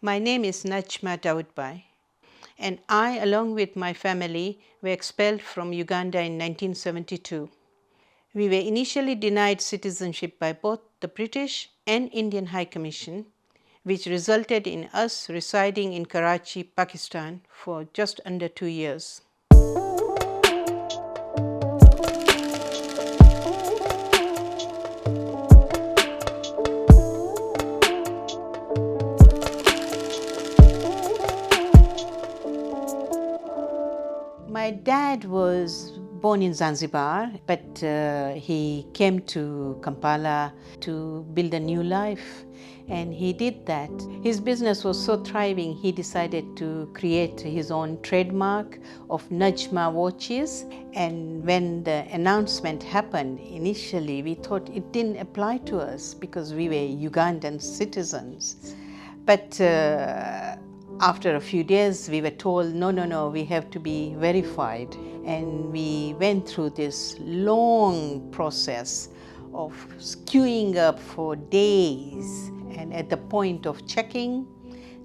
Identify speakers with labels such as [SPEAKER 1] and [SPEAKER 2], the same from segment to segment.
[SPEAKER 1] My name is Najma Dawoodbhai, and I, along with my family, were expelled from Uganda in 1972. We were initially denied citizenship by both the British and Indian High Commission, which resulted in us residing in Karachi, Pakistan for just under 2 years. My dad was born in Zanzibar, but he came to Kampala to build a new life, and he did that. His business was so thriving, he decided to create his own trademark of Najma watches. And when the announcement happened, initially we thought it didn't apply to us because we were Ugandan citizens. But after a few days, we were told, no, we have to be verified. And we went through this long process of queuing up for days. And at the point of checking,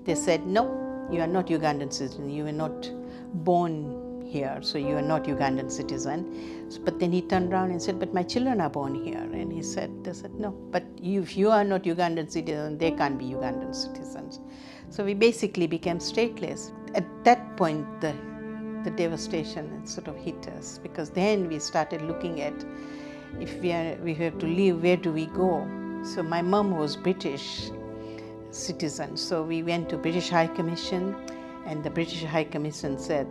[SPEAKER 1] they said, no, you are not Ugandan citizen. You were not born here, so you are not Ugandan citizen. But then he turned around and said, but my children are born here. And they said, no, but if you are not Ugandan citizen, they can't be Ugandan citizens. So we basically became stateless. At that point, the devastation sort of hit us, because then we started looking at, if we have to leave, where do we go? So my mom was British citizen, so we went to British High Commission, and the British High Commission said,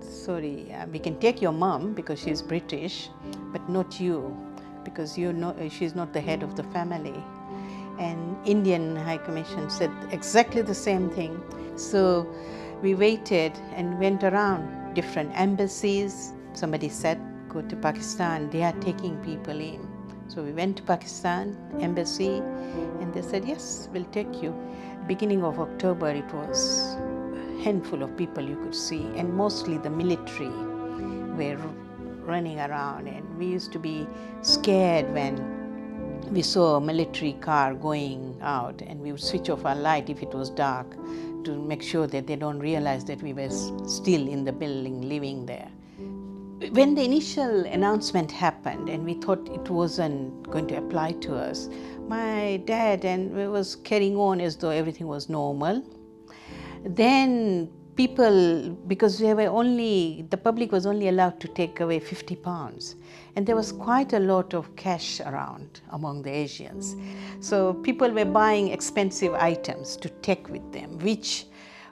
[SPEAKER 1] sorry, we can take your mom because she's British, but not you, because she's not the head of the family. And Indian High Commission said exactly the same thing. So we waited and went around different embassies. Somebody said, go to Pakistan, they are taking people in. So we went to Pakistan embassy, and they said, yes, we'll take you. Beginning of October, it was a handful of people you could see, and mostly the military were running around, and we used to be scared when we saw a military car going out, and we would switch off our light if it was dark to make sure that they don't realize that we were still in the building living there. When the initial announcement happened and we thought it wasn't going to apply to us, my dad was carrying on as though everything was normal. Then people, because the public was only allowed to take away 50 pounds. And there was quite a lot of cash around among the Asians. So people were buying expensive items to take with them, which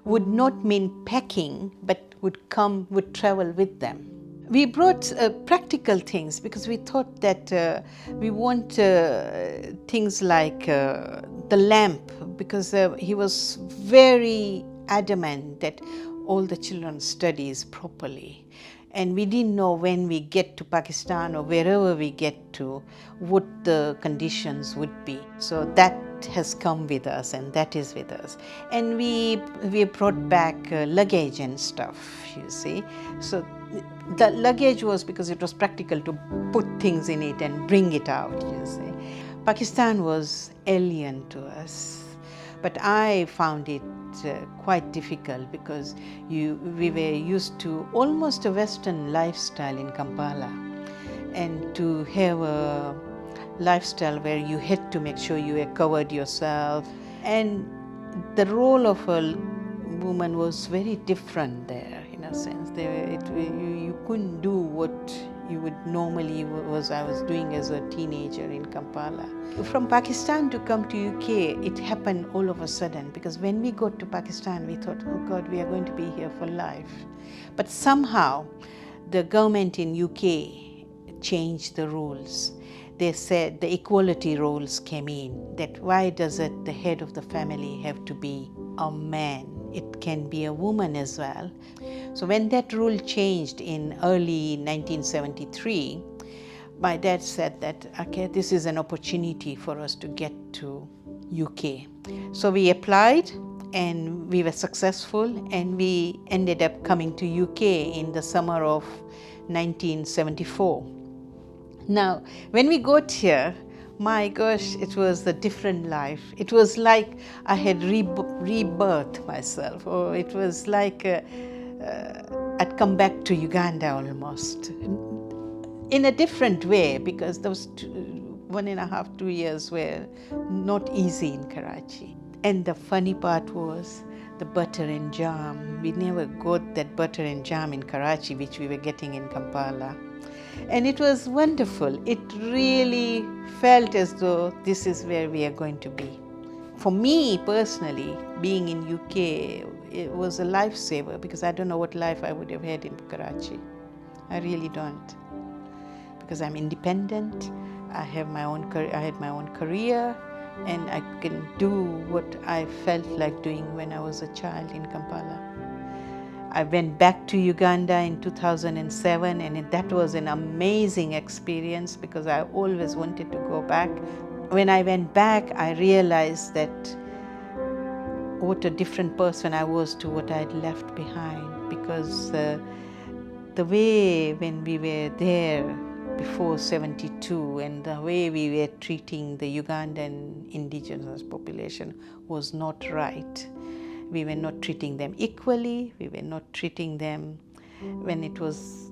[SPEAKER 1] would not mean packing, but would travel with them. We brought practical things because we thought that we want things like the lamp, because he was very adamant that all the children studies properly. And we didn't know when we get to Pakistan or wherever we get to what the conditions would be. So that has come with us, and that is with us. And we brought back luggage and stuff, you see. So the luggage was because it was practical to put things in it and bring it out, you see. Pakistan was alien to us, but I found it quite difficult because we were used to almost a Western lifestyle in Kampala, and to have a lifestyle where you had to make sure you were covered yourself, and the role of a woman was very different there in a sense. You couldn't do what you would normally I was doing as a teenager in Kampala. From Pakistan to come to UK, it happened all of a sudden, because when we got to Pakistan, we thought, oh God, we are going to be here for life. But somehow the government in UK changed the rules. They said the equality rules came in, that why does the head of the family have to be a man? It can be a woman as well. So when that rule changed in early 1973, my dad said that, okay, this is an opportunity for us to get to UK. So we applied, and we were successful, and we ended up coming to UK in the summer of 1974. Now, when we got here, My gosh, it was a different life. It was like I had rebirthed myself, or it was like I'd come back to Uganda almost, in a different way, because those 1.5, 2 years were not easy in Karachi. And the funny part was the butter and jam. We never got that butter and jam in Karachi, which we were getting in Kampala. And it was wonderful. It really felt as though this is where we are going to be. For me personally, being in UK, it was a lifesaver, because I don't know what life I would have had in Karachi. I really don't. Because I'm independent, I had my own career, and I can do what I felt like doing when I was a child in Kampala. I went back to Uganda in 2007, and that was an amazing experience because I always wanted to go back. When I went back, I realized that what a different person I was to what I'd left behind, because the way when we were there before 72 and the way we were treating the Ugandan indigenous population was not right. We were not treating them equally. We were not treating them when it was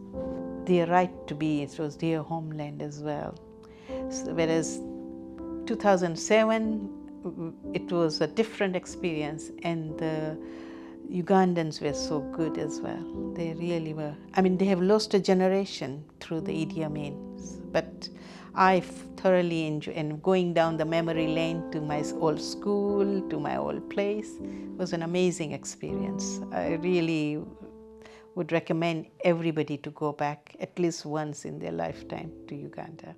[SPEAKER 1] their right to be. It was their homeland as well. So, whereas 2007, it was a different experience, and the Ugandans were so good as well. They really were. I mean, they have lost a generation through the Idi Amin, but I thoroughly enjoyed, and going down the memory lane to my old school, to my old place, was an amazing experience. I really would recommend everybody to go back at least once in their lifetime to Uganda.